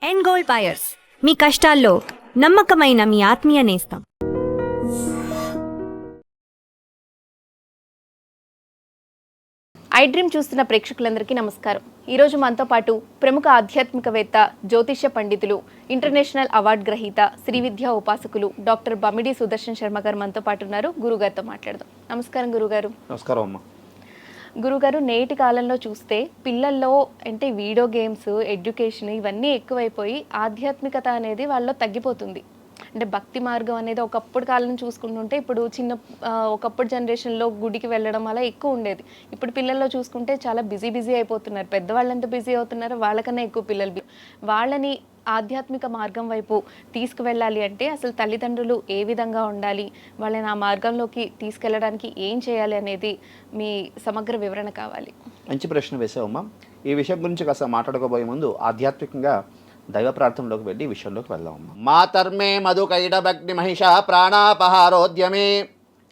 End gold buyers, మీ కష్టాల్లో నమ్మకమైన మీ ఆత్మీయ నేస్తం. ఐ డ్రీమ్ చూస్తున్న ప్రేక్షకులందరికీ నమస్కారం. ఈరోజు మనతో పాటు ప్రముఖ ఆధ్యాత్మికవేత్త, జ్యోతిష్య పండితులు, ఇంటర్నేషనల్ అవార్డు గ్రహీత, శ్రీ విద్యా ఉపాసకులు డాక్టర్ బమిడి సుదర్శన్ శర్మ గారు మనతో పాటు ఉన్నారు. గురుగారితో మాట్లాడదాం. నమస్కారం గురుగారు. నమస్కారం అమ్మ. గురుగారు, నేటి కాలంలో చూస్తే పిల్లల్లో అంటే వీడియో గేమ్స్, ఎడ్యుకేషన్ ఇవన్నీ ఎక్కువైపోయి ఆధ్యాత్మికత అనేది వాళ్ళలో తగ్గిపోతుంది. అంటే భక్తి మార్గం అనేది ఒకప్పుడు కాలం చూసుకుంటుంటే ఇప్పుడు ఒకప్పుడు జనరేషన్లో గుడికి వెళ్ళడం అలా ఎక్కువ ఉండేది. ఇప్పుడు పిల్లల్లో చూసుకుంటే చాలా బిజీ అయిపోతున్నారు. పెద్దవాళ్ళు ఎంత బిజీ అవుతున్నారో వాళ్ళకన్నా ఎక్కువ పిల్లలు. వాళ్ళని ఆధ్యాత్మిక మార్గం వైపు తీసుకువెళ్ళాలి అంటే అసలు తల్లిదండ్రులు ఏ విధంగా ఉండాలి, వాళ్ళని ఆ మార్గంలోకి తీసుకెళ్ళడానికి ఏం చేయాలి అనేది మీ సమగ్ర వివరణ కావాలి. మంచి ప్రశ్న వేసావమ్మా. ఈ విషయం గురించి కాస్త మాట్లాడుకోబోయే ముందు ఆధ్యాత్మికంగా దైవ ప్రార్థనలోకి వెళ్ళి విషయంలోకి వెళ్దామమ్మా. మాతర్మే మధుకైడభగ్ని మహిష ప్రాణాపహారోద్యమే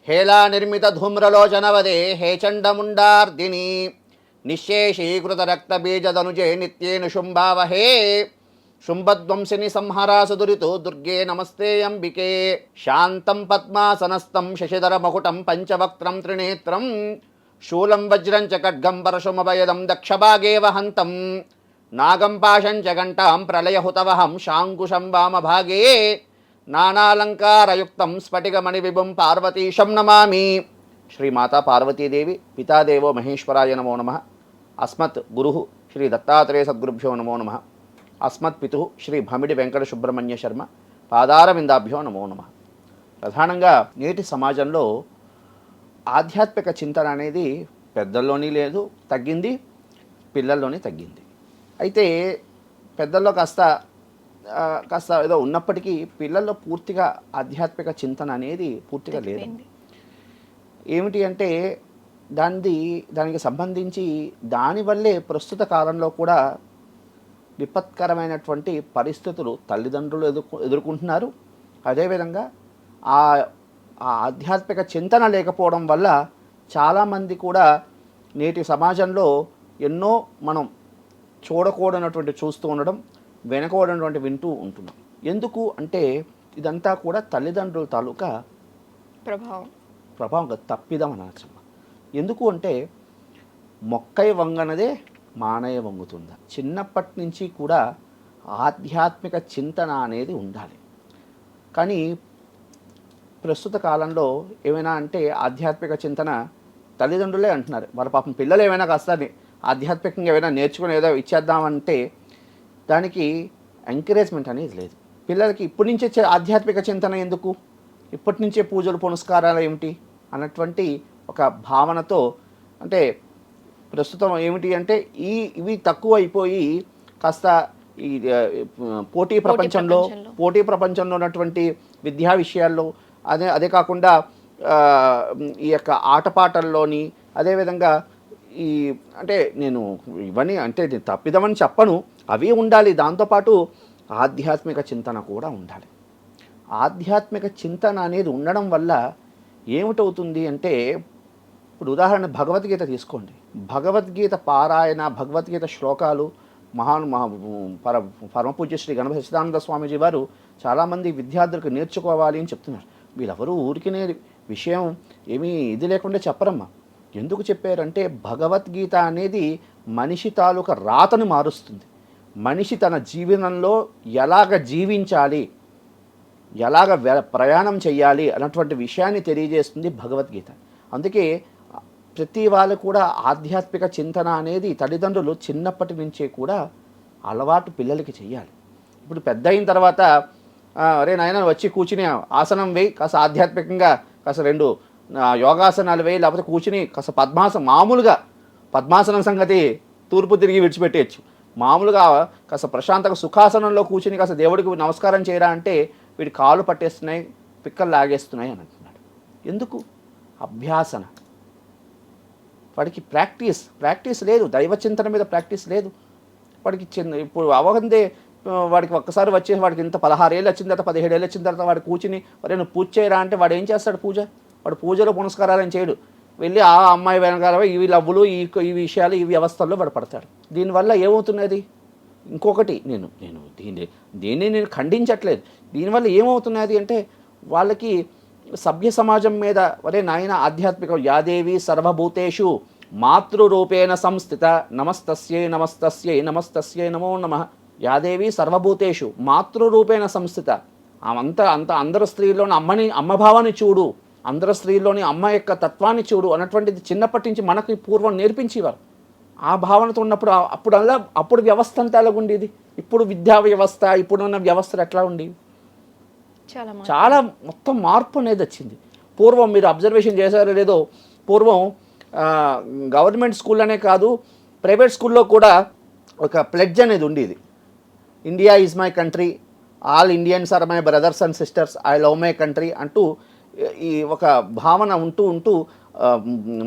హేళా నిర్మిత ధూమ్రలోచనవదే హే చండముండార్దిని నిశ్శేషీకృత రక్తబీజదనుజే నిత్యేను శుంభావహే శుంభధ్వంసిని సంహరాసు దురితో దుర్గే నమస్తే అంబికే శాంతం పద్మాసనస్థం శశిధర మకుటం పంచవక్త్రం త్రినేత్రం శూలం వజ్రం చ ఖడ్గం పరశుమభయదం దక్షభాగే వహంతం నాగం పాశం చ ఘంటాం ప్రళయహుతవహం శాంకుశం వామభాగే నానాలంకారయుక్తం స్ఫటికమణి విభుం పార్వతీశం నమామి. శ్రీమాతా పార్వతీదేవి, పితాదేవో మహేశ్వరాయ నమో నమః. అస్మత్ గురు శ్రీ దత్తాత్రేయ సద్గురుభ్యో నమో నమః. అస్మత్ పితు శ్రీ భమిడి వెంకట సుబ్రహ్మణ్య శర్మ పాదారవిందాభ్యో నమో నమః. ప్రధానంగా నేటి సమాజంలో ఆధ్యాత్మిక చింతన అనేది పెద్దల్లోని లేదు, తగ్గింది, పిల్లల్లోనే తగ్గింది. అయితే పెద్దల్లో కాస్త ఏదో ఉన్నప్పటికీ పిల్లల్లో పూర్తిగా ఆధ్యాత్మిక చింతన అనేది పూర్తిగా లేదు. ఏమిటి అంటే దానికి సంబంధించి దానివల్లే ప్రస్తుత కాలంలో కూడా విపత్కరమైనటువంటి పరిస్థితులు తల్లిదండ్రులు ఎదుర్కొంటున్నారు. అదేవిధంగా ఆ ఆధ్యాత్మిక చింతన లేకపోవడం వల్ల చాలామంది కూడా నేటి సమాజంలో ఎన్నో మనం చూడకూడనటువంటి చూస్తూ ఉండడం, వినకూడనటువంటి వింటూ ఉంటున్నాం. ఎందుకు అంటే ఇదంతా కూడా తల్లిదండ్రుల తాలూకా ప్రభావం తప్పిదం అనవచ్చమ్మ. ఎందుకు అంటే మొక్కై వంగనదే మానయ్య వంగుతుందా. చిన్నప్పటి నుంచి కూడా ఆధ్యాత్మిక చింతన అనేది ఉండాలి. కానీ ప్రస్తుత కాలంలో ఏమైనా అంటే ఆధ్యాత్మిక చింతన తల్లిదండ్రులే అంటున్నారు. వాళ్ళ పాపం పిల్లలు ఏమైనా కాస్త ఆధ్యాత్మికంగా ఏమైనా నేర్చుకుని ఏదో ఇచ్చేద్దామంటే దానికి ఎంకరేజ్మెంట్ అనేది లేదు. పిల్లలకి ఇప్పటి నుంచే ఆధ్యాత్మిక చింతన ఎందుకు, ఇప్పటి నుంచే పూజలు పునస్కారాలు ఏమిటి అన్నటువంటి ఒక భావనతో, అంటే ప్రస్తుతం ఏమిటి అంటే ఇవి తక్కువ అయిపోయి కాస్త ఈ పోటీ ప్రపంచంలో ఉన్నటువంటి విద్యా విషయాల్లో అదే కాకుండా ఈ యొక్క ఆటపాటల్లోని, అదేవిధంగా ఈ అంటే నేను ఇవన్నీ అంటే నేను తప్పిదమని చెప్పను, అవి ఉండాలి. దాంతోపాటు ఆధ్యాత్మిక చింతన కూడా ఉండాలి. ఆధ్యాత్మిక చింతన అనేది ఉండడం వల్ల ఏమిటవుతుంది అంటే, ఇప్పుడు ఉదాహరణ భగవద్గీత తీసుకోండి. భగవద్గీత పారాయణ, భగవద్గీత శ్లోకాలు పరమపూజ్య శ్రీ గణపతి సచ్చిదానంద స్వామీజీ వారు చాలామంది విద్యార్థులకు నేర్చుకోవాలి అని చెప్తున్నారు. వీళ్ళెవరూ ఊరికినే విషయం ఏమీ ఇది లేకుండా చెప్పరమ్మా. ఎందుకు చెప్పారంటే భగవద్గీత అనేది మనిషి తాలూకా రాతను మారుస్తుంది. మనిషి తన జీవనంలో ఎలాగ జీవించాలి, ఎలాగ ప్రయాణం చేయాలి అన్నటువంటి విషయాన్ని తెలియజేస్తుంది భగవద్గీత. అందుకే ప్రతి వాళ్ళు కూడా ఆధ్యాత్మిక చింతన అనేది తల్లిదండ్రులు చిన్నప్పటి నుంచే కూడా అలవాటు పిల్లలకి చేయాలి. ఇప్పుడు పెద్ద అయిన తర్వాత అరే నాయన వచ్చి కూర్చుని ఆసనం వేయి, కాస్త ఆధ్యాత్మికంగా కాస్త 2 యోగాసనాలు వేయి, లేకపోతే కూర్చుని కాస్త మామూలుగా పద్మాసనం సంగతి తూర్పు తిరిగి విడిచిపెట్టేయచ్చు. మామూలుగా కాస్త ప్రశాంతంగా సుఖాసనంలో కూర్చుని కాస్త దేవుడికి నమస్కారం చేయరా అంటే వీడి కాళ్ళు పట్టేస్తున్నాయి, పిక్కలు లాగేస్తున్నాయి అని అంటున్నాడు. ఎందుకు? అభ్యాసన. వాడికి ప్రాక్టీస్ లేదు, దైవచింతన మీద ప్రాక్టీస్ లేదు వాడికి. ఇప్పుడు అవగందే వాడికి ఒక్కసారి వచ్చేసి వాడికి ఇంత 16 ఏళ్ళు వచ్చిన తర్వాత 17 ఏళ్ళు వచ్చిన తర్వాత వాడు కూర్చుని వాడు నువ్వు పూజ చేయరా అంటే వాడు ఏం చేస్తాడు? వాడు పూజలో పునస్కారాలు చేయడు. వెళ్ళి ఆ అమ్మాయి వెనకాల ఇవి లవ్వులు, ఈ విషయాలు, ఈ వ్యవస్థల్లో వాడు పడతాడు. దీనివల్ల ఏమవుతున్నది? ఇంకొకటి నేను నేను దీన్ని నేను ఖండించట్లేదు. దీనివల్ల ఏమవుతున్నది అంటే వాళ్ళకి సభ్య సమాజం మీద ఒరే నాయన ఆధ్యాత్మిక యాదేవి సర్వభూతేషు మాతృరూపేణ సంస్థిత నమస్తస్యై నమస్తస్యై నమస్తస్యై నమో నమః యాదేవి సర్వభూతేషు మాతృరూపేణ సంస్థిత. అందరు స్త్రీల్లోని అమ్మభావాన్ని చూడు, అందరు స్త్రీల్లోని అమ్మ యొక్క తత్వాన్ని చూడు అన్నటువంటిది చిన్నప్పటి నుంచి మనకి పూర్వం నేర్పించేవారు. ఆ భావనతో ఉన్నప్పుడు అప్పుడు వ్యవస్థ అంతా ఎలాగుండేది, ఇప్పుడు విద్యా వ్యవస్థ ఇప్పుడున్న వ్యవస్థలు ఎట్లా ఉండేవి, చాలా మొత్తం మార్పు అనేది వచ్చింది. పూర్వం మీరు అబ్జర్వేషన్ చేశారో లేదో, పూర్వం గవర్నమెంట్ స్కూల్లోనే కాదు ప్రైవేట్ స్కూల్లో కూడా ఒక ప్లెడ్జ్ అనేది ఉండేది. India is my country, all Indians are my brothers and sisters, I love my country అంటూ ఈ ఒక భావన ఉంటూ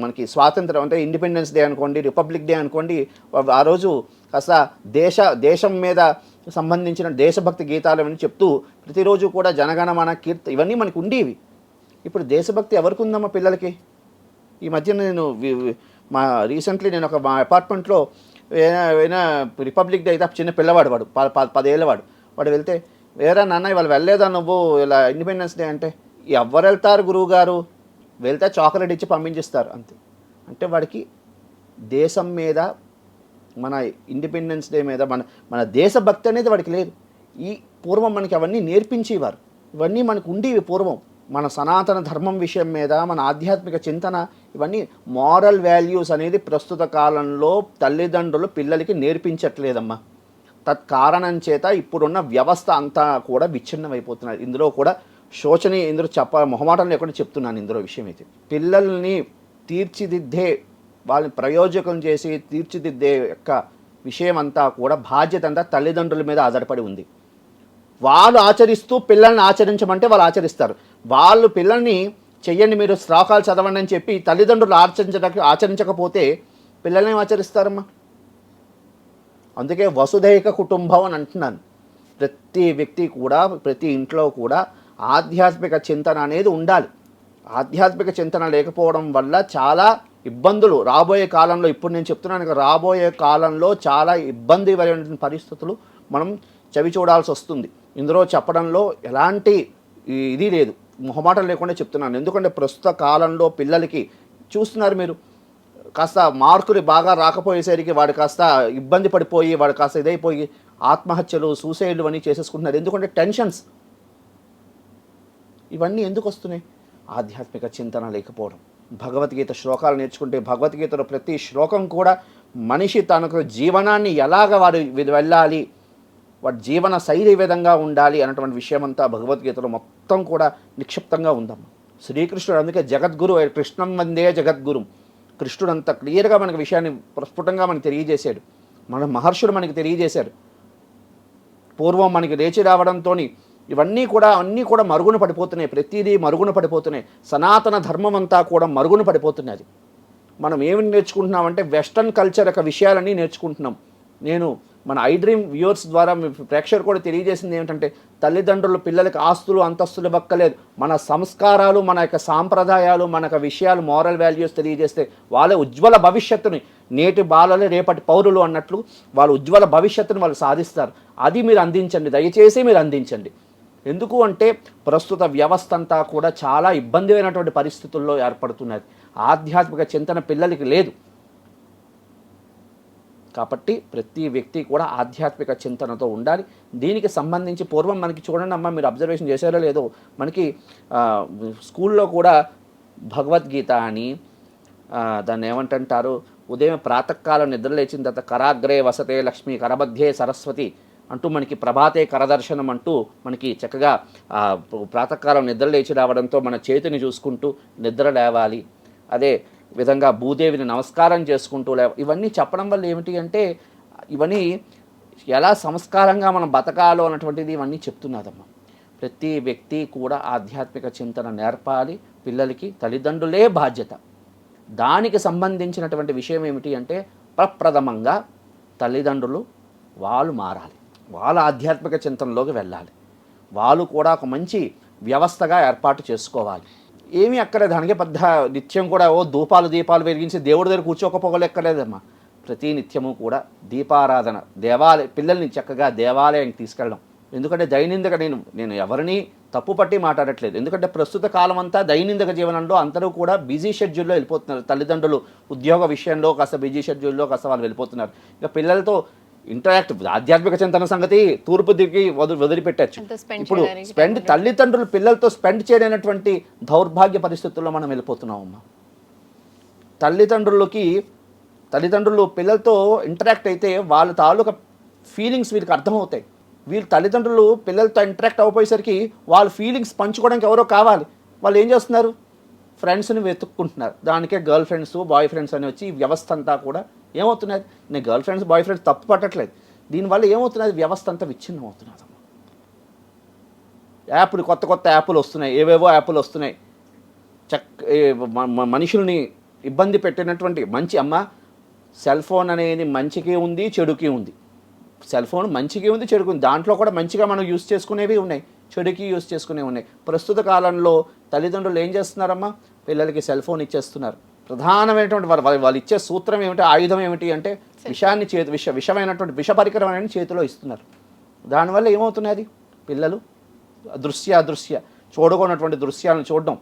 మనకి స్వాతంత్రం అంటే ఇండిపెండెన్స్ డే అనుకోండి, రిపబ్లిక్ డే అనుకోండి, ఆ రోజు కాస్త దేశం మీద సంబంధించిన దేశభక్తి గీతాలు అని చెప్తూ ప్రతిరోజు కూడా జనగణమన కీర్తి ఇవన్నీ మనకు ఉండేవి. ఇప్పుడు దేశభక్తి ఎవరికి ఉందమ్మా పిల్లలకి? ఈ మధ్య నేను రీసెంట్లీ నేను మా అపార్ట్మెంట్లో ఏదైనా రిపబ్లిక్ డే అయితే చిన్న పిల్లవాడు, వాడు 10 ఏళ్ళవాడు, వాడు వెళ్తే వేరే నాన్న ఇవాళ వెళ్ళలేదా నువ్వు ఇలా ఇండిపెండెన్స్ డే అంటే, ఎవరు వెళ్తారు గురువు గారు, వెళ్తే చాక్లెట్ ఇచ్చి పంపించేస్తారు అంతే. అంటే వాడికి దేశం మీద మన ఇండిపెండెన్స్ డే మీద మన దేశభక్తి అనేది వాడికి లేదు. ఈ పూర్వం మనకి అవన్నీ నేర్పించేవారు, ఇవన్నీ మనకు ఉండేవి పూర్వం. మన సనాతన ధర్మం విషయం మీద మన ఆధ్యాత్మిక చింతన ఇవన్నీ మారల్ వాల్యూస్ అనేది ప్రస్తుత కాలంలో తల్లిదండ్రులు పిల్లలకి నేర్పించట్లేదమ్మా. తత్కారణం చేత ఇప్పుడున్న వ్యవస్థ అంతా కూడా విచ్ఛిన్నమైపోతున్నది. ఇందులో కూడా శోచనీయ, ఇందులో మొహమాటం లేకుండా చెప్తున్నాను. ఇందులో విషయం అయితే పిల్లల్ని తీర్చిదిద్దే, వాళ్ళని ప్రయోజకం చేసి తీర్చిదిద్దే యొక్క విషయం అంతా కూడా బాధ్యత అంతా తల్లిదండ్రుల మీద ఆధారపడి ఉంది. వాళ్ళు ఆచరిస్తూ పిల్లల్ని ఆచరించమంటే వాళ్ళు ఆచరిస్తారు. వాళ్ళు పిల్లల్ని చెయ్యండి మీరు శ్లోకాలు చదవండి అని చెప్పి తల్లిదండ్రులు ఆచరించకపోతే పిల్లల్ని ఏం ఆచరిస్తారమ్మా? అందుకే వసుధైక కుటుంబం అని అంటున్నాను. ప్రతి వ్యక్తి కూడా, ప్రతి ఇంట్లో కూడా ఆధ్యాత్మిక చింతన అనేది ఉండాలి. ఆధ్యాత్మిక చింతన లేకపోవడం వల్ల చాలా ఇబ్బందులు రాబోయే కాలంలో, ఇప్పుడు నేను చెప్తున్నాను రాబోయే కాలంలో చాలా ఇబ్బందికరమైన పరిస్థితులు మనం చవి చూడాల్సి వస్తుంది. ఇందులో చెప్పడంలో ఎలాంటి ఇది లేదు, మొహమాటం లేకుండా చెప్తున్నాను. ఎందుకంటే ప్రస్తుత కాలంలో పిల్లలకి చూస్తున్నారు మీరు, కాస్త మార్కులు బాగా రాకపోయేసరికి వాడు కాస్త ఇబ్బంది పడిపోయి, వాడు కాస్త ఇదైపోయి ఆత్మహత్యలు, సూసైడ్లు అని చేసేసుకుంటున్నారు. ఎందుకంటే టెన్షన్స్. ఇవన్నీ ఎందుకు వస్తున్నాయి? ఆధ్యాత్మిక చింతన లేకపోవడం. భగవద్గీత శ్లోకాలు నేర్చుకుంటే భగవద్గీతలో ప్రతి శ్లోకం కూడా మనిషి తనకు జీవనాన్ని ఎలాగ వాడు వెళ్ళాలి, వాడి జీవన శైలి విధంగా ఉండాలి అన్నటువంటి విషయం అంతా భగవద్గీతలో మొత్తం కూడా నిక్షిప్తంగా ఉందమ్మా. శ్రీకృష్ణుడు అందుకే జగద్గురు, కృష్ణం వందే జగద్గురు. కృష్ణుడు అంత క్లియర్గా మనకి విషయాన్ని ప్రస్ఫుటంగా మనకి తెలియజేశాడు. మన మహర్షులు మనకి తెలియజేశారు. పూర్వం మనకి లేచి రావడంతో ఇవన్నీ కూడా మరుగున పడిపోతున్నాయి. ప్రతిదీ మరుగున పడిపోతున్నాయి. సనాతన ధర్మం అంతా కూడా మరుగున పడిపోతున్నది. మనం ఏమి నేర్చుకుంటున్నామంటే వెస్టర్న్ కల్చర్ యొక్క విషయాలన్నీ నేర్చుకుంటున్నాం. నేను మన ఐ డ్రీమ్ వ్యూవర్స్ ద్వారా ప్రేక్షకులు కూడా తెలియజేసింది ఏమిటంటే, తల్లిదండ్రులు పిల్లలకి ఆస్తులు అంతస్తులు బక్కలేదు, మన సంస్కారాలు, మన యొక్క సాంప్రదాయాలు, మన యొక్క విషయాలు, మారల్ వాల్యూస్ తెలియజేస్తే వాళ్ళ ఉజ్వల భవిష్యత్తుని, నేటి బాలలే రేపటి పౌరులు అన్నట్లు వాళ్ళ ఉజ్వల భవిష్యత్తుని వాళ్ళు సాధిస్తారు. అది మీరు అందించండి, దయచేసి మీరు అందించండి. ఎందుకు అంటే ప్రస్తుత వ్యవస్థ అంతా కూడా చాలా ఇబ్బందిమైనటువంటి పరిస్థితుల్లో ఏర్పడుతున్నది. ఆధ్యాత్మిక చింతన పిల్లలకి లేదు. కాబట్టి ప్రతి వ్యక్తి కూడా ఆధ్యాత్మిక చింతనతో ఉండాలి. దీనికి సంబంధించి పూర్వం మనకి చూడండి అమ్మ, మీరు అబ్జర్వేషన్ చేశారో లేదో, మనకి స్కూల్లో కూడా భగవద్గీత అని దాన్ని ఏమంటారు, ఉదయం ప్రాతకాలం నిద్ర లేచిన తర్వాత కరాగ్రే వసతే లక్ష్మి కరబధ్యే సరస్వతి అంటూ మనకి ప్రభాతే కరదర్శనం అంటూ మనకి చక్కగా ప్రాతకాలం నిద్ర లేచి రావడంతో మన చేతిని చూసుకుంటూ నిద్ర లేవాలి. అదే విధంగా భూదేవిని నమస్కారం చేసుకుంటూ ఇవన్నీ చెప్పడం వల్ల ఏమిటి అంటే, ఇవన్నీ ఎలా సంస్కారంగా మనం బతకాలో అన్నటువంటిది ఇవన్నీ చెప్తున్నదమ్మా. ప్రతి వ్యక్తి కూడా ఆధ్యాత్మిక చింతన నేర్పాలి పిల్లలకి. తల్లిదండ్రులే బాధ్యత. దానికి సంబంధించినటువంటి విషయం ఏమిటి అంటే, ప్రప్రథమంగా తల్లిదండ్రులు వాళ్ళు మారాలి, వాళ్ళ ఆధ్యాత్మిక చింతనలోకి వెళ్ళాలి. వాళ్ళు కూడా ఒక మంచి వ్యవస్థగా ఏర్పాటు చేసుకోవాలి. ఏమీ అక్కర్లేదు, దానికి పెద్ద నిత్యం కూడా దీపాలు వెలిగించి దేవుడి దగ్గర కూర్చోకపోగలు ఎక్కర్లేదమ్మా. ప్రతి నిత్యము కూడా దీపారాధన, పిల్లల్ని చక్కగా దేవాలయానికి తీసుకెళ్ళడం. ఎందుకంటే దైనందిక నేను ఎవరిని తప్పు పట్టి మాట్లాడట్లేదు. ఎందుకంటే ప్రస్తుత కాలం అంతా దైనందిక జీవనంలో అందరూ కూడా బిజీ షెడ్యూల్లో వెళ్ళిపోతున్నారు. తల్లిదండ్రులు ఉద్యోగ విషయంలో కాస్త బిజీ షెడ్యూల్లో కాస్త వాళ్ళు వెళ్ళిపోతున్నారు. ఇక పిల్లలతో ఇంటరాక్ట్, ఆధ్యాత్మిక చింతన సంగతి తూర్పు దిగి వదిలిపెట్టచ్చు. ఇప్పుడు తల్లిదండ్రులు పిల్లలతో స్పెండ్ చేయలేనటువంటి దౌర్భాగ్య పరిస్థితుల్లో మనం వెళ్ళిపోతున్నామమ్మా. తల్లిదండ్రులు పిల్లలతో ఇంటరాక్ట్ అయితే వాళ్ళ తాలూకా ఫీలింగ్స్ వీళ్ళకి అర్థమవుతాయి. వీళ్ళు తల్లిదండ్రులు పిల్లలతో ఇంటరాక్ట్ అవ్వపోయేసరికి వాళ్ళ ఫీలింగ్స్ పంచుకోవడానికి ఎవరో కావాలి. వాళ్ళు ఏం చేస్తున్నారు? ఫ్రెండ్స్ని వెతుక్కుంటున్నారు. దానికే గర్ల్ ఫ్రెండ్స్, బాయ్ ఫ్రెండ్స్ అని వచ్చి వ్యవస్థ అంతా కూడా ఏమవుతున్నది? నేను గర్ల్ ఫ్రెండ్స్, బాయ్ ఫ్రెండ్స్ తప్పు పట్టట్లేదు. దీనివల్ల ఏమవుతున్నది? వ్యవస్థ అంతా విచ్ఛిన్నం అవుతున్నది. కొత్త యాప్లు వస్తున్నాయి, ఏవేవో యాప్లు వస్తున్నాయి. మనుషుల్ని ఇబ్బంది పెట్టినటువంటి సెల్ ఫోన్ అనేది మంచికి ఉంది, చెడుకి ఉంది. సెల్ ఫోన్ మంచికి ఉంది, చెడుకి ఉంది. దాంట్లో కూడా మంచిగా మనం యూస్ చేసుకునేవి ఉన్నాయి, చెడుకి యూస్ చేసుకునేవి ఉన్నాయి. ప్రస్తుత కాలంలో తల్లిదండ్రులు ఏం చేస్తున్నారమ్మా? పిల్లలకి సెల్ ఫోన్ ఇచ్చేస్తున్నారు. ప్రధానమైనటువంటి వాళ్ళు ఇచ్చే సూత్రం ఏమిటి, ఆయుధం ఏమిటి అంటే విషాన్ని విషమైనటువంటి విష పరికరం అనేది చేతిలో ఇస్తున్నారు. దానివల్ల ఏమవుతున్నది? పిల్లలు అదృశ్య చూడకున్నటువంటి దృశ్యాలను చూడడం,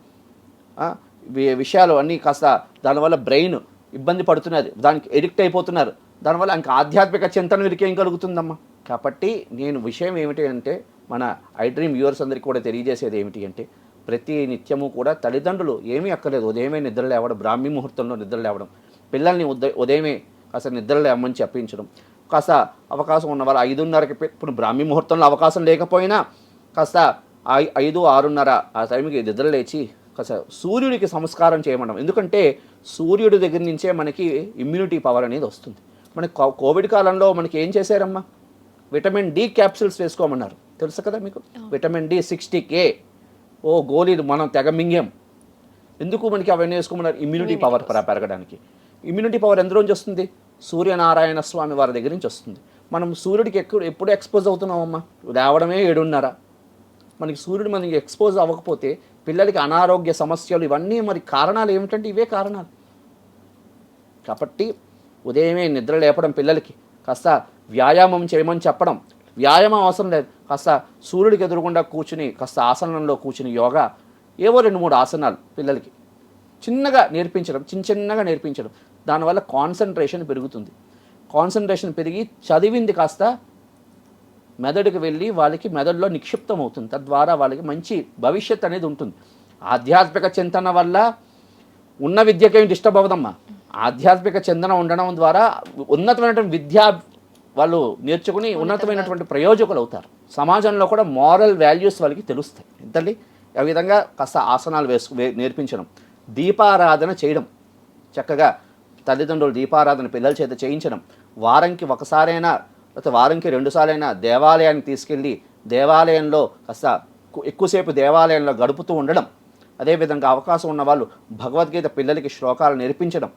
విషయాలు అన్నీ కాస్త దానివల్ల బ్రెయిన్ ఇబ్బంది పడుతున్నది, దానికి ఎడిక్ట్ అయిపోతున్నారు. దానివల్ల ఇంకా ఆధ్యాత్మిక చింతన వీరికి ఏం కలుగుతుందమ్మా? కాబట్టి నేను విషయం ఏమిటి అంటే మన ఐ డ్రీమ్ వ్యూవర్స్ అందరికీ కూడా తెలియజేసేది ఏమిటి అంటే ప్రతి నిత్యము కూడా తల్లిదండ్రులు ఏమీ అక్కర్లేదు, ఉదయమే నిద్ర లేవడం, బ్రాహ్మీ ముహూర్తంలో నిద్ర లేవడం, పిల్లల్ని ఉదయమే కాస్త నిద్ర లేవమని చెప్పించడం. కాస్త అవకాశం ఉన్న వాళ్ళు 5:30కి, ఇప్పుడు బ్రాహ్మీ ముహూర్తంలో అవకాశం లేకపోయినా కాస్త 5, 6:30 ఆ టైంకి నిద్ర లేచి కాస్త సూర్యుడికి సంస్కారం చేయమడం. ఎందుకంటే సూర్యుడి దగ్గర నుంచే మనకి ఇమ్యూనిటీ పవర్ అనేది వస్తుంది. మనకి కోవిడ్ కాలంలో మనకి ఏం చేశారమ్మా? విటమిన్ డి క్యాప్సూల్స్ వేసుకోమన్నారు, తెలుసు కదా మీకు? విటమిన్ డి 60K గోళీలు మనం తెగ మింగాం. ఎందుకు మనకి అవన్నీ వేసుకోమన్నారు? ఇమ్యూనిటీ పవర్ పెరగడానికి. ఇమ్యూనిటీ పవర్ ఎందులోంచి వస్తుంది? సూర్యనారాయణ స్వామి వారి దగ్గర నుంచి వస్తుంది. మనం సూర్యుడికి ఎప్పుడు ఎక్స్పోజ్ అవుతున్నామమ్మా? లేవడమే 7:30. మనకి సూర్యుడు మనకి ఎక్స్పోజ్ అవ్వకపోతే పిల్లలకి అనారోగ్య సమస్యలు, ఇవన్నీ మరి కారణాలు ఏమిటంటే ఇవే కారణాలు. కాబట్టి ఉదయమే నిద్ర లేపడం, పిల్లలకి కాస్త వ్యాయామం చేయమని చెప్పడం. వ్యాయామం అవసరం లేదు, కాస్త సూర్యుడికి ఎదురుగుండా కూర్చుని కాస్త ఆసనంలో కూర్చుని యోగా, ఏవో 2-3 ఆసనాలు పిల్లలకి చిన్నగా నేర్పించడం. దానివల్ల కాన్సన్ట్రేషన్ పెరుగుతుంది. కాన్సన్ట్రేషన్ పెరిగి చదివింది కాస్త మెదడుకు వెళ్ళి వాళ్ళకి మెదడులో నిక్షిప్తం అవుతుంది. తద్వారా వాళ్ళకి మంచి భవిష్యత్ అనేది ఉంటుంది. ఆధ్యాత్మిక చింతన వల్ల ఉన్న విద్యకేం డిస్టర్బ్ అవ్వదమ్మా. ఆధ్యాత్మిక చింతన ఉండడం ద్వారా ఉన్నతమైనటువంటి విద్య వాళ్ళు నేర్చుకుని ఉన్నతమైనటువంటి ప్రయోజకులు అవుతారు. సమాజంలో కూడా మారల్ వాల్యూస్ వాళ్ళకి తెలుస్తాయి. ఎంతండి ఆ విధంగా కాస్త ఆసనాలు నేర్పించడం, దీపారాధన చేయడం. చక్కగా తల్లిదండ్రులు దీపారాధన పిల్లల చేత చేయించడం. వారంకి ఒకసారైనా లేకపోతే వారంకి 2 సార్లైనా దేవాలయానికి తీసుకెళ్ళి దేవాలయంలో కాస్త ఎక్కువసేపు దేవాలయంలో గడుపుతూ ఉండడం. అదేవిధంగా అవకాశం ఉన్న వాళ్ళు భగవద్గీత పిల్లలకి శ్లోకాలు నేర్పించడం.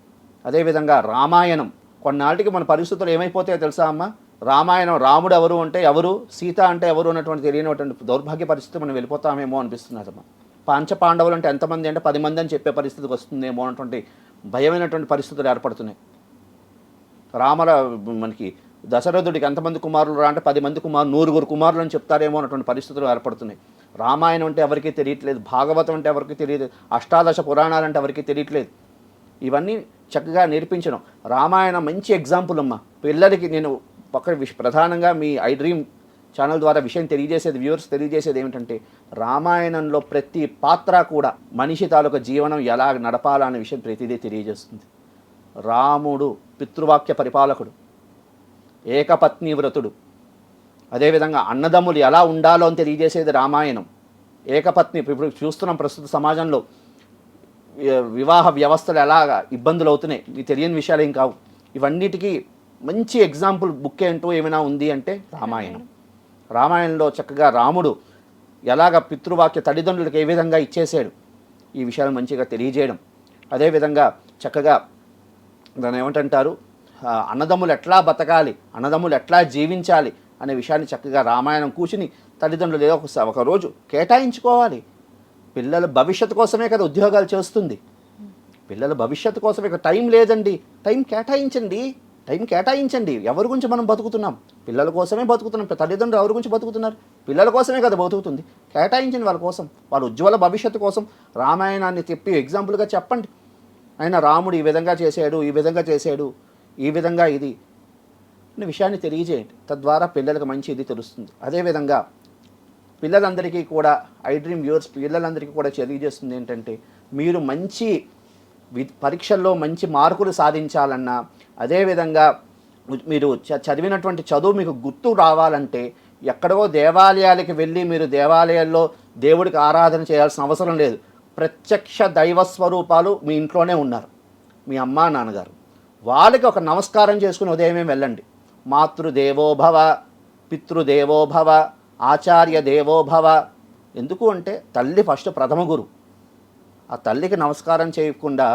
అదేవిధంగా రామాయణం. కొన్నాళ్ళకి మన పరిస్థితులు ఏమైపోతాయో తెలుసా అమ్మ? రామాయణం, రాముడు ఎవరు అంటే ఎవరు, సీత అంటే ఎవరు అన్నటువంటి తెలియనటువంటి దౌర్భాగ్య పరిస్థితి మనం వెళ్ళిపోతామేమో అనిపిస్తున్నదమ్మా. పంచపాండవులు అంటే ఎంతమంది అంటే 10 మంది అని చెప్పే పరిస్థితికి వస్తుందేమో అన్నటువంటి భయమైనటువంటి పరిస్థితులు ఏర్పడుతున్నాయి. మనకి దశరథుడికి ఎంతమంది కుమారులు అంటే 10 మంది కుమారులు, 100 కుమారులు అని చెప్తారేమో అన్నటువంటి పరిస్థితులు ఏర్పడుతున్నాయి. రామాయణం అంటే ఎవరికీ తెలియట్లేదు, భాగవతం అంటే ఎవరికి తెలియదు, అష్టాదశ పురాణాలు అంటే ఎవరికి తెలియట్లేదు. ఇవన్నీ చక్కగా నేర్పించడం. రామాయణం మంచి ఎగ్జాంపుల్ అమ్మ పిల్లలకి. నేను ప్రధానంగా మీ ఐ డ్రీమ్ ఛానల్ ద్వారా విషయం తెలియజేసేది, వ్యూవర్స్ తెలియజేసేది ఏమిటంటే రామాయణంలో ప్రతి పాత్ర కూడా మనిషి తాలూకా జీవనం ఎలా నడపాలనే విషయం ప్రతిదీ తెలియజేస్తుంది. రాముడు పితృవాక్య పరిపాలకుడు, ఏకపత్ని వ్రతుడు. అదేవిధంగా అన్నదమ్ములు ఎలా ఉండాలో అని తెలియజేసేది రామాయణం. ఏకపత్ని, ఇప్పుడు చూస్తున్నాం ప్రస్తుత సమాజంలో వివాహ వ్యవస్థలు ఎలా ఇబ్బందులు అవుతున్నాయి, ఈ తెలియని విషయాలు ఏం కావు. ఇవన్నిటికీ మంచి ఎగ్జాంపుల్ బుక్ ఏంటో ఏమైనా ఉంది అంటే రామాయణం. రామాయణంలో చక్కగా రాముడు ఎలాగ పితృవాక్య తల్లిదండ్రులకు ఏ విధంగా ఇచ్చేసాడు, ఈ విషయాలు మంచిగా తెలియజేయడం. అదేవిధంగా చక్కగా దాన్ని ఏమంటారు, అన్నదమ్ములు ఎట్లా బతకాలి, అన్నదమ్ములు ఎట్లా జీవించాలి అనే విషయాన్ని చక్కగా రామాయణం కూర్చుని తల్లిదండ్రులు ఏదో ఒక రోజు కేటాయించుకోవాలి. పిల్లల భవిష్యత్తు కోసమే కదా ఉద్యోగాలు చేస్తుంది. పిల్లల భవిష్యత్తు కోసమే. టైం లేదండి, టైం కేటాయించండి. టైం కేటాయించండి. ఎవరి గురించి మనం బతుకుతున్నాం? పిల్లల కోసమే బతుకుతున్నాం. తల్లిదండ్రులు ఎవరి గురించి బతుకుతున్నారు? పిల్లల కోసమే కదా బతుకుతుంది. కేటాయించండి వాళ్ళ కోసం, వాళ్ళ ఉజ్వల భవిష్యత్తు కోసం. రామాయణాన్ని చెప్పి ఎగ్జాంపుల్గా చెప్పండి. ఆయన రాముడు ఈ విధంగా చేశాడు, ఈ విధంగా చేశాడు, ఈ విధంగా ఇది అనే విషయాన్ని తెలియజేయండి. తద్వారా పిల్లలకు మంచి ఇది తెలుస్తుంది. అదేవిధంగా పిల్లలందరికీ కూడా ఐ డ్రీమ్ వ్యూవర్స్ పిల్లలందరికీ కూడా తెలియజేస్తుంది ఏంటంటే, మీరు మంచి పరీక్షల్లో మంచి మార్కులు సాధించాలన్నా, అదేవిధంగా మీరు చదివినటువంటి చదువు మీకు గుర్తు రావాలంటే ఎక్కడో దేవాలయాలకి వెళ్ళి మీరు దేవాలయాల్లో దేవుడికి ఆరాధన చేయాల్సిన అవసరం లేదు. ప్రత్యక్ష దైవ స్వరూపాలు మీ ఇంట్లోనే ఉన్నారు. మీ అమ్మా నాన్నగారు, వాళ్ళకి ఒక నమస్కారం చేసుకుని ఉదయమే వెళ్ళండి. మాతృదేవోభవ, పితృదేవోభవ, ఆచార్య దేవోభవ. ఎందుకు అంటే తల్లి ఫస్ట్ ప్రథమ గురువు. ఆ తల్లికి నమస్కారం చేయకుండా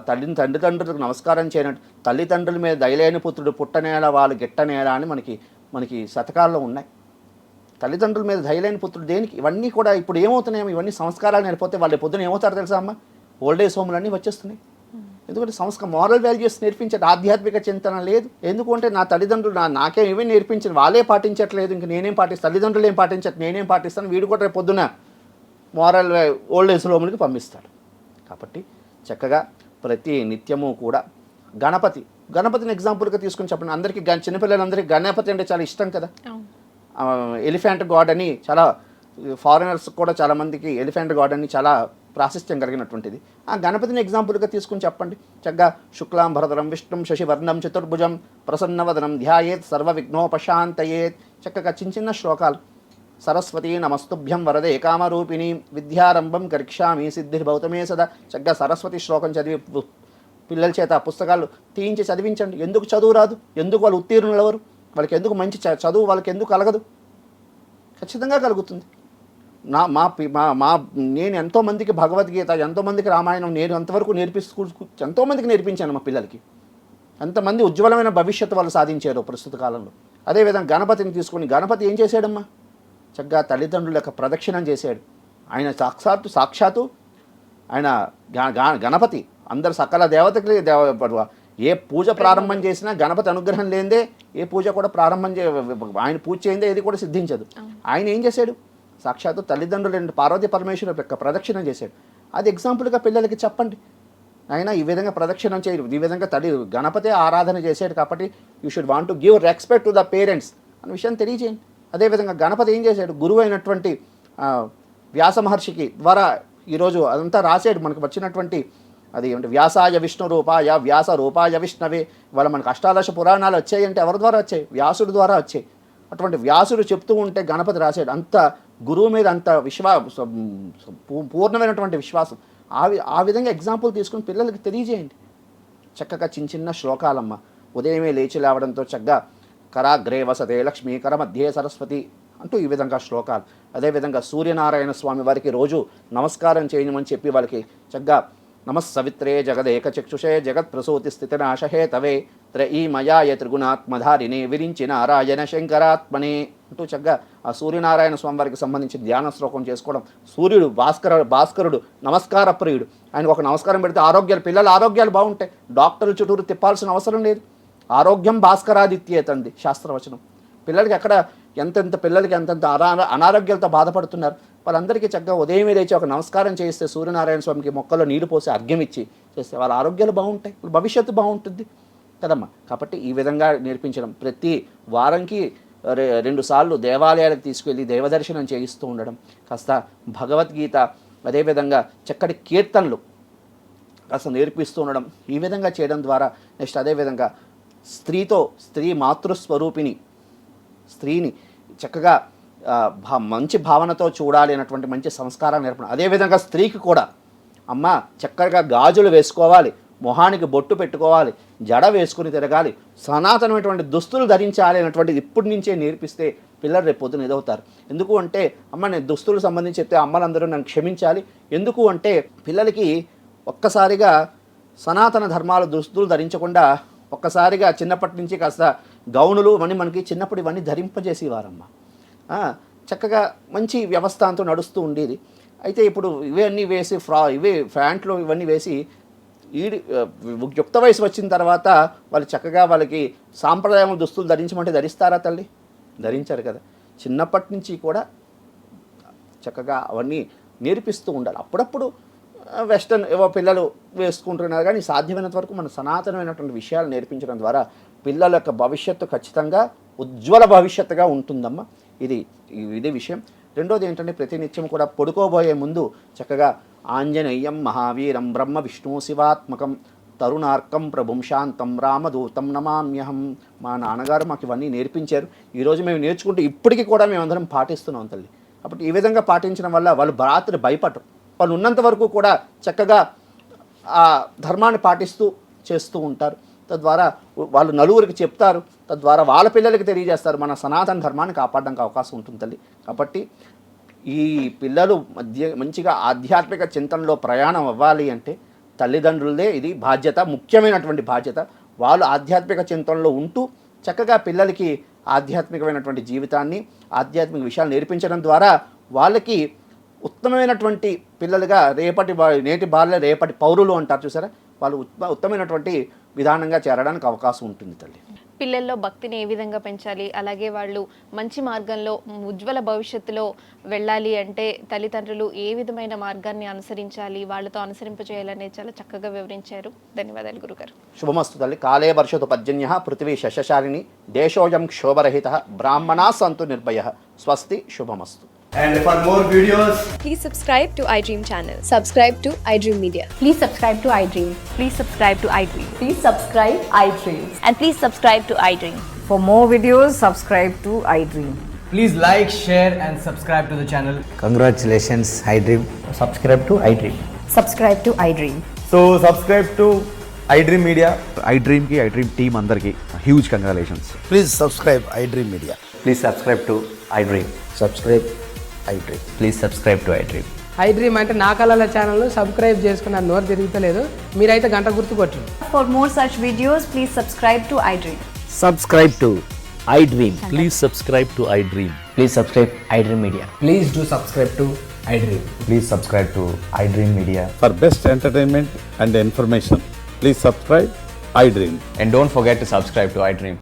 తల్లిదండ్రులకు నమస్కారం చేయనట్టు, తల్లిదండ్రుల మీద దయలేని పుత్రుడు పుట్టనేల వాళ్ళు గిట్టనేలా అని మనకి శతకాల్లో ఉన్నాయి. తల్లిదండ్రుల మీద దయలేని పుత్రుడు దేనికి? ఇవన్నీ కూడా ఇప్పుడు ఏమవుతున్నాయో ఇవన్నీ సంస్కారాలు నేర్పితే వాళ్ళు పొద్దున ఏమవుతారు తెలుసా అమ్మ? ఓల్డ్ ఏజ్ హోమ్లన్నీ వచ్చేస్తున్నాయి. ఎందుకంటే మోరల్ వాల్యూస్ నేర్పించే ఆధ్యాత్మిక చింతన లేదు. ఎందుకంటే నా తల్లిదండ్రులు నాకేం ఏమీ నేర్పించిన వాళ్ళే పాటించట్లేదు, ఇంక నేనేం పాటిస్తాను? తల్లిదండ్రులు ఏం పాటించట్లేదు, నేనేం పాటిస్తాను? వీడు కూడా రేపు పొద్దున మోరల్ ఓల్డ్ ఏజ్ హోమ్లకి పంపిస్తాడు. కాబట్టి చక్కగా ప్రతి నిత్యము కూడా గణపతిని ఎగ్జాంపుల్గా తీసుకుని చెప్పండి. అందరికీ చిన్నపిల్లలందరికీ గణపతి అంటే చాలా ఇష్టం కదా. ఎలిఫెంట్ గాడ్ అని చాలా ఫారినర్స్ కూడా చాలామందికి ఎలిఫెంట్ గాడ్ అని చాలా ప్రాశస్త్యం కలిగినటువంటిది. ఆ గణపతిని ఎగ్జాంపుల్గా తీసుకుని చెప్పండి. చక్కగా శుక్లాంబరధరం విష్ణుం శశివర్ణం చతుర్భుజం ప్రసన్నవదనం ధ్యాయేత్ సర్వ విఘ్నోపశాంతయేత్. చక్కగా చిన్న శ్లోకాలు. సరస్వతీ నమస్తుభ్యం వరదే కామరూపిణి విద్యారంభం కరిష్యామి సిద్ధిర్భౌతమే సదా. చక్కగా సరస్వతి శ్లోకం చదివి పిల్లల చేత పుస్తకాలు తీయించి చదివించండి. ఎందుకు చదువు రాదు? ఎందుకు వాళ్ళు ఉత్తీర్ణులు ఎవరు? వాళ్ళకి ఎందుకు మంచి చదువు వాళ్ళకి ఎందుకు కలగదు? ఖచ్చితంగా కలుగుతుంది. నేను ఎంతోమందికి భగవద్గీత, ఎంతోమందికి రామాయణం నేను ఎంతవరకు ఎంతోమందికి నేర్పించాను మా పిల్లలకి. ఎంతమంది ఉజ్వలమైన భవిష్యత్తు వాళ్ళు సాధించారు ప్రస్తుత కాలంలో. అదేవిధంగా గణపతిని తీసుకొని, గణపతి ఏం చేశాడమ్మా? చక్కగా తల్లిదండ్రుల యొక్క ప్రదక్షిణం చేశాడు. ఆయన సాక్షాత్తు ఆయన గణపతి అందరు సకల దేవతకి ఏ పూజ ప్రారంభం చేసినా గణపతి అనుగ్రహం లేనిదే ఏ పూజ కూడా ఆయన పూజ చేయిందే ఏది కూడా సిద్ధించదు. ఆయన ఏం చేశాడు? సాక్షాత్తు తల్లిదండ్రులు పార్వతీ పరమేశ్వరు యొక్క ప్రదక్షిణం చేశాడు. అది ఎగ్జాంపుల్గా పిల్లలకి చెప్పండి. ఆయన ఈ విధంగా ప్రదక్షిణం చేయడు, ఈ విధంగా గణపతి ఆరాధన చేశాడు కాబట్టి you should want to give respect to the parents అనే విషయం తెలియజేయండి. అదేవిధంగా గణపతి ఏం చేశాడు? గురువు అయినటువంటి వ్యాస మహర్షికి ద్వారా ఈరోజు అదంతా రాశాడు. మనకు వచ్చినటువంటి అది ఏమంటే వ్యాసాయ విష్ణు రూపాయ వ్యాస రూపాయ విష్ణవే. ఇవాళ మనకు అష్టాదశ పురాణాలు వచ్చాయి అంటే ఎవరి ద్వారా వచ్చాయి? వ్యాసుడి ద్వారా వచ్చాయి. అటువంటి వ్యాసుడు చెప్తూ ఉంటే గణపతి రాశాడు. అంత గురువు మీద అంత పూర్ణమైనటువంటి విశ్వాసం. ఆ విధంగా ఎగ్జాంపుల్ తీసుకుని పిల్లలకి తెలియజేయండి. చక్కగా చిన్న శ్లోకాలమ్మ. ఉదయమే లేచి లేవడంతో చక్కగా కరాగ్రే వసతే లక్ష్మీ కర మధ్యే సరస్వతి అంటూ ఈ విధంగా శ్లోకాలు. అదేవిధంగా సూర్యనారాయణ స్వామి వారికి రోజు నమస్కారం చేయమని చెప్పి వాళ్ళకి చక్కగా నమస్సవిత్రే జగదేకచక్షుషే జగత్ప్రసూతి స్థితినాశహేతవే త్రయీమయాయ త్రిగుణాత్మధారిణే విరించి నారాయణ శంకరాత్మనే అంటూ చక్కగా ఆ సూర్యనారాయణ స్వామి వారికి సంబంధించి ధ్యాన శ్లోకం చేసుకోవడం. సూర్యుడు భాస్కరుడు నమస్కార ప్రియుడు. ఆయనకు ఒక నమస్కారం పెడితే పిల్లల ఆరోగ్యాలు బాగుంటాయి. డాక్టర్లు చుట్టూరు తిప్పాల్సిన అవసరం లేదు. ఆరోగ్యం భాస్కరాదిత్యేతంది శాస్త్రవచనం. పిల్లలకి ఎక్కడ పిల్లలకి ఎంతెంత అనారోగ్యాలతో బాధపడుతున్నారు. వాళ్ళందరికీ చక్కగా ఉదయమే లేచి ఒక నమస్కారం చేస్తే సూర్యనారాయణ స్వామికి మొక్కల్లో నీళ్లు పోసి అర్ఘ్యం ఇచ్చి చేస్తే వాళ్ళ ఆరోగ్యాలు బాగుంటాయి, భవిష్యత్తు బాగుంటుంది కదమ్మా. కాబట్టి ఈ విధంగా నేర్పించడం. ప్రతి వారంకి 2 సార్లు దేవాలయాలకు తీసుకెళ్ళి దైవదర్శనం చేయిస్తూ ఉండడం, కాస్త భగవద్గీత అదేవిధంగా చక్కటి కీర్తనలు కాస్త నేర్పిస్తూ ఉండడం. ఈ విధంగా చేయడం ద్వారా నెక్స్ట్ అదేవిధంగా స్త్రీ మాతృస్వరూపిణి స్త్రీని చక్కగా మంచి భావనతో చూడాలి అన్నటువంటి మంచి సంస్కారాలు నేర్పడం. అదేవిధంగా స్త్రీకి కూడా అమ్మ చక్కగా గాజులు వేసుకోవాలి, మొహానికి బొట్టు పెట్టుకోవాలి, జడ వేసుకుని తిరగాలి, సనాతనమైనటువంటి దుస్తులు ధరించాలి అన్నటువంటిది ఇప్పటి నుంచే నేర్పిస్తే పిల్లలు రేపు పొద్దున ఎదవుతారు. ఎందుకు అంటే అమ్మ నేను దుస్తులు సంబంధించి చెప్తే అమ్మలందరూ నన్ను క్షమించాలి. ఎందుకు అంటే పిల్లలకి ఒక్కసారిగా సనాతన ధర్మాల దుస్తులు ధరించకుండా ఒక్కసారిగా చిన్నప్పటి నుంచి కాస్త గౌనులు ఇవన్నీ మనకి చిన్నప్పుడు ఇవన్నీ ధరింపజేసేవారమ్మ. చక్కగా మంచి వ్యవస్థ అంతా నడుస్తూ ఉండేది. అయితే ఇప్పుడు ఇవన్నీ వేసి ఇవే ప్యాంట్లు ఇవన్నీ వేసి యుక్త వయసు వచ్చిన తర్వాత వాళ్ళు చక్కగా వాళ్ళకి సాంప్రదాయ దుస్తులు ధరించమంటే ధరిస్తారా తల్లి? ధరించారు కదా. చిన్నప్పటి నుంచి కూడా చక్కగా అవన్నీ నేర్పిస్తూ ఉండాలి. అప్పుడప్పుడు వెస్టర్న్ ఏవో పిల్లలు వేసుకుంటున్నారు, కానీ సాధ్యమైనంత వరకు మన సనాతనమైనటువంటి విషయాలు నేర్పించడం ద్వారా పిల్లల యొక్క భవిష్యత్తు ఖచ్చితంగా ఉజ్వల భవిష్యత్తుగా ఉంటుందమ్మా. ఇదే విషయం. రెండోది ఏంటంటే ప్రతినిత్యం కూడా పడుకోబోయే ముందు చక్కగా ఆంజనేయం మహావీరం బ్రహ్మ విష్ణు శివాత్మకం తరుణార్కం ప్రభుం శాంతం రామదూతం నమామ్యహం. మా నాన్నగారు మాకు ఇవన్నీ నేర్పించారు. ఈరోజు మేము నేర్చుకుంటే ఇప్పటికీ కూడా మేమందరం పాటిస్తున్నాం తల్లి. అప్పుడు ఈ విధంగా పాటించడం వల్ల వాళ్ళు రాత్రి భయపడరు. వాళ్ళు ఉన్నంత వరకు కూడా చక్కగా ఆ ధర్మాన్ని పాటిస్తూ చేస్తూ ఉంటారు. తద్వారా వాళ్ళు నలుగురికి చెప్తారు, తద్వారా వాళ్ళ పిల్లలకి తెలియజేస్తారు. మన సనాతన ధర్మాన్ని కాపాడడానికి అవకాశం ఉంటుంది తల్లి. కాబట్టి ఈ పిల్లలు మంచిగా ఆధ్యాత్మిక చింతనలో ప్రయాణం అవ్వాలి అంటే తల్లిదండ్రులదే ఇది బాధ్యత, ముఖ్యమైనటువంటి బాధ్యత. వాళ్ళు ఆధ్యాత్మిక చింతనలో ఉంటూ చక్కగా పిల్లలకి ఆధ్యాత్మికమైనటువంటి జీవితాన్ని, ఆధ్యాత్మిక విషయాలు నేర్పించడం ద్వారా వాళ్ళకి ఉత్తమమైనటువంటి పిల్లలుగా నేటి బాలలే రేపటి పౌరులు అంటారు చూసారా, వాళ్ళు ఉత్తమమైనటువంటి విధానంగా చేరడానికి అవకాశం ఉంటుంది తల్లి. పిల్లల్లో భక్తిని ఏ విధంగా పెంచాలి, అలాగే వాళ్ళు మంచి మార్గంలో ఉజ్వల భవిష్యత్తులో వెళ్ళాలి అంటే తల్లిదండ్రులు ఏ విధమైన మార్గాన్ని అనుసరించాలి, వాళ్ళతో అనుసరింపజేయాలనేది చాలా చక్కగా వివరించారు. ధన్యవాదాలు గురుగారు. శుభమస్తు తల్లి. కాలే వర్షతు పర్జన్య పృథివీ శశశాలిని దేశోయం క్షోభరహిత బ్రాహ్మణా సంతు నిర్భయ స్వస్తి. శుభమస్తు. And for more videos, Please subscribe to iDream channel. Subscribe to iDream Media. Please subscribe to iDream. Please subscribe to iDream. Please subscribe iDream. And please subscribe to iDream. For more videos, subscribe to iDream. please like, share and subscribe to the channel. Congratulations, iDream. Subscribe to iDream. Subscribe to iDream. So subscribe to iDream Media. iDream ki iDream team andarki huge congratulations. Please subscribe iDream Media. Please subscribe to iDream. Subscribe iDream. Please subscribe to iDream. iDream అంటే నా కళల channel subscribe చేసుకున్న నోరు తిరుగుతలేదు, మీరైతే గంట గుర్తు కొట్టండి. For more such videos, please subscribe to iDream. Subscribe to iDream. Please subscribe to iDream. Please subscribe iDream Media. Please do subscribe to iDream. Please subscribe to iDream Media. For best entertainment and information, please subscribe iDream. And don't forget to subscribe to iDream.